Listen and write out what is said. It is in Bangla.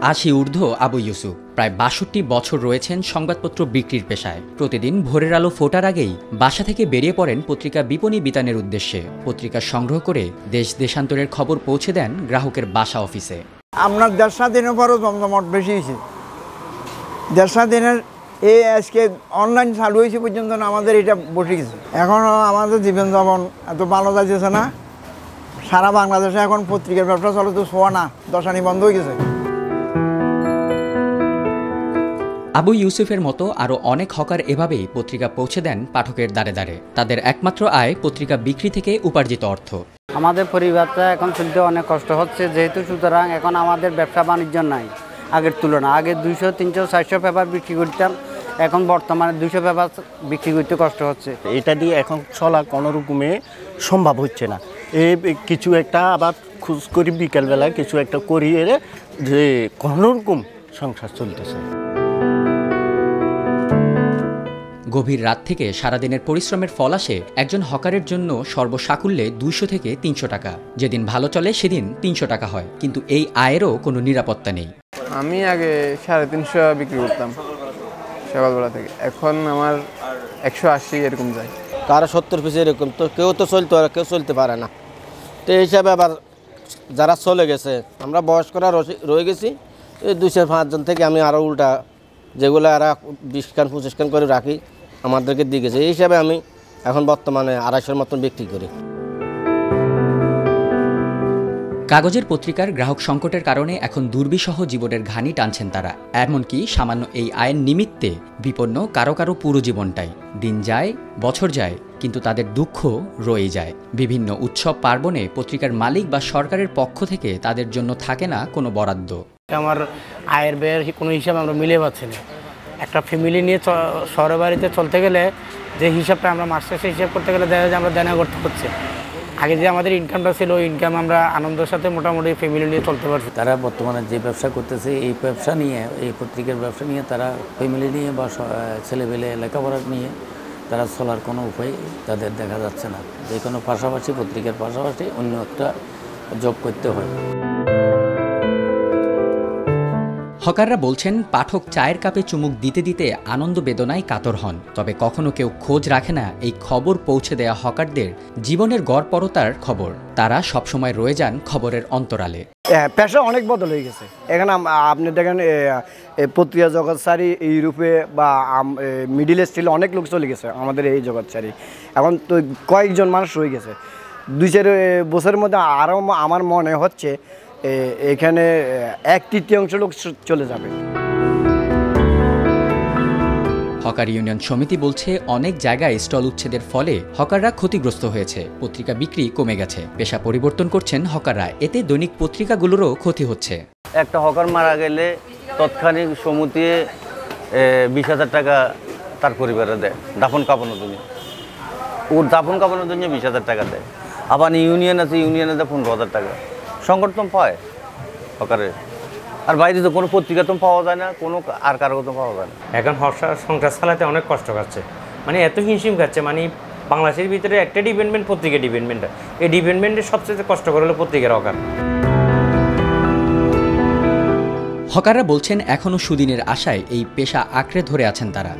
৮০ ঊর্ধ্ব আবু ইউসুফ প্রায় ৬২ বছর রয়েছেন সংবাদপত্র বিক্রির পেশায়। প্রতিদিন ভোরের আলো ফোটার আগেই বাসা থেকে বেরিয়ে পড়েন পত্রিকা বিপণী বিতানের উদ্দেশ্যে। পত্রিকা সংগ্রহ করে দেশ দেশান্তরের খবর পৌঁছে দেন গ্রাহকের বাসা অফিসে। আপনার ১.৫ দিনের পরও জমজমাট বেশি হয়েছে। ১.৫ দিনের এই আজকে অনলাইন চালু হয়েছে পর্যন্ত আমাদের এটা বসে গেছে। এখনও আমাদের জীবনযাপন এত ভালো যাচ্ছে না। সারা বাংলাদেশে এখন পত্রিকার ব্যবসা চলে তো ছোঁয়া না, দশানি বন্ধ হয়ে গেছে। আবু ইউসুফের মতো আরও অনেক হকার এভাবেই পত্রিকা পৌঁছে দেন পাঠকের দ্বারে দ্বারে। তাদের একমাত্র আয় পত্রিকা বিক্রি থেকে উপার্জিত অর্থ। আমাদের পরিবারটা এখন চলতে অনেক কষ্ট হচ্ছে, যেহেতু সুতরাং এখন আমাদের ব্যবসা বাণিজ্য নাই আগের তুলনা। আগে ২০০, ৩০০, ৪০০ পেপার বিক্রি করতাম, এখন বর্তমানে ২০০ পেপার বিক্রি করতে কষ্ট হচ্ছে। এটা দিয়ে এখন চলা কোনো রকমে সম্ভব হচ্ছে না। এই কিছু একটা আবার খোঁজ করি বিকেলবেলায় কিছু একটা করিয়ে যে কোনো রকম সংসার চলতেছে। গভীর রাত থেকে সারাদিনের পরিশ্রমের ফল আসে একজন হকারের জন্য সর্বসাকুল্যে ২০০ থেকে ৩০০ টাকা। যেদিন ভালো চলে সেদিন ৩০০ টাকা হয়, কিন্তু এই আয়েরও কোনো নিরাপত্তা নেই। আমি আগে ৩৫০ বিক্রি করতাম সকালবেলা থেকে, এখন আমার ১৮০ এরকম যায়। কারো ৭০ পিস এরকম, তো কেউ তো কেউ চলতে পারে না। তো এই হিসাবে আবার যারা চলে গেছে, আমরা বয়স্করা রয়ে গেছি, এই ২০০-৫ জন থেকে আমি আরও উল্টা যেগুলো আর ২০ খান ২৫ খান করে রাখি আমাদেরকে দিয়ে গেছে। এই হিসাবে আমি এখন বর্তমানে ২৫০-র মতন বিক্রি করি। কাগজের পত্রিকার গ্রাহক সংকটের কারণে এখন দুর্বিষহ জীবনের ঘানি টানছেন তারা। এমনকি সামান্য এই আয়ের নিমিত্তে বিপন্ন কারো কারো পুরো জীবনটাই। দিন যায়, বছর যায়, কিন্তু তাদের দুঃখ রয়ে যায়। বিভিন্ন উৎসব পার্বণে পত্রিকার মালিক বা সরকারের পক্ষ থেকে তাদের জন্য থাকে না কোনো বরাদ্দ। আমার আয়ের ব্যয়ের কোনো হিসাব আমরা মিলে পাচ্ছি না। একটা ফ্যামিলি নিয়ে শহরের বাড়িতে চলতে গেলে যে হিসাবটা আমরা মাস শেষে হিসাব করতে গেলে দেখা যায় আমরা দেনা করতে হচ্ছে। আগে যে আমাদের ইনকামটা ছিল, ওই ইনকাম আমরা আনন্দের সাথে মোটামুটি ফ্যামিলি নিয়ে চলতে পারছি। তারা বর্তমানে যে ব্যবসা করতেছে, এই ব্যবসা নিয়ে, এই পত্রিকার ব্যবসা নিয়ে তারা ফ্যামিলি নিয়ে বা ছেলেপেলে লেখাপড়া নিয়ে তারা চলার কোনো উপায় তাদের দেখা যাচ্ছে না। যে কোনো পাশাপাশি পত্রিকার পাশাপাশি অন্য একটা জব করতে হয়। হকাররা বলছেন পাঠক চায়ের কাপে চুমুক দিতে দিতে আনন্দ বেদনায় কাতর হন। তবে কখনো কেউ খোঁজ রাখে না এই খবর পৌঁছে দেয়া হকারদের জীবনের গড়পড়তার খবর। তারা সবসময় রয়ে যান খবরের অন্তরালে। পেশা অনেক বদল হয়ে গেছে। এখানে আপনি দেখেন পত্রিকা জগৎ ছাড়ি ইউরোপে বা মিডিল ইস্টে অনেক লোক চলে গেছে আমাদের এই জগৎ ছাড়ি। এখন তো কয়েকজন মানুষ রয়ে গেছে। ২-৪ বছরের মধ্যে আরও আমার মনে হচ্ছে এখানে ১/৩ লোক চলে যাবে। হকার ইউনিয়ন সমিতি বলছে অনেক জায়গায় স্টল উচ্ছেদের ফলে হকাররা ক্ষতিগ্রস্ত হয়েছে, পত্রিকা বিক্রি কমে গেছে। পেশা পরিবর্তন করছেন হকাররা, এতে দৈনিক পত্রিকাগুলোরও ক্ষতি হচ্ছে। একটা হকার মারা গেলে তৎক্ষণিক সমিতি ২০,০০০ টাকা তার পরিবারে দেয় দাফন কাপড়ের জন্য। ওর দাফন কাপড়ের জন্য ২০,০০০ টাকা দেয়। আবার ইউনিয়ন আছে, ইউনিয়নে দেয় ১৫,০০০ টাকা। সংকট তো পায় হকারের। আর বাইরে তো কোনো পত্রিকা তো পাওয়া যায় না, কোনো আর কারো তো পাওয়া যায় না। এখন সংসার চালাতে অনেক কষ্ট খাচ্ছে, মানে এত হিমশিম খাচ্ছে। মানে বাংলাদেশের ভিতরে একটা ডিপার্টমেন্ট পত্রিকা ডিপার্টমেন্টটা, এই ডিপার্টমেন্টের সবচেয়ে কষ্ট করে হলো পত্রিকার হকার। হকাররা বলছেন এখনও সুদিনের আশায় এই পেশা আঁকড়ে ধরে আছেন তারা।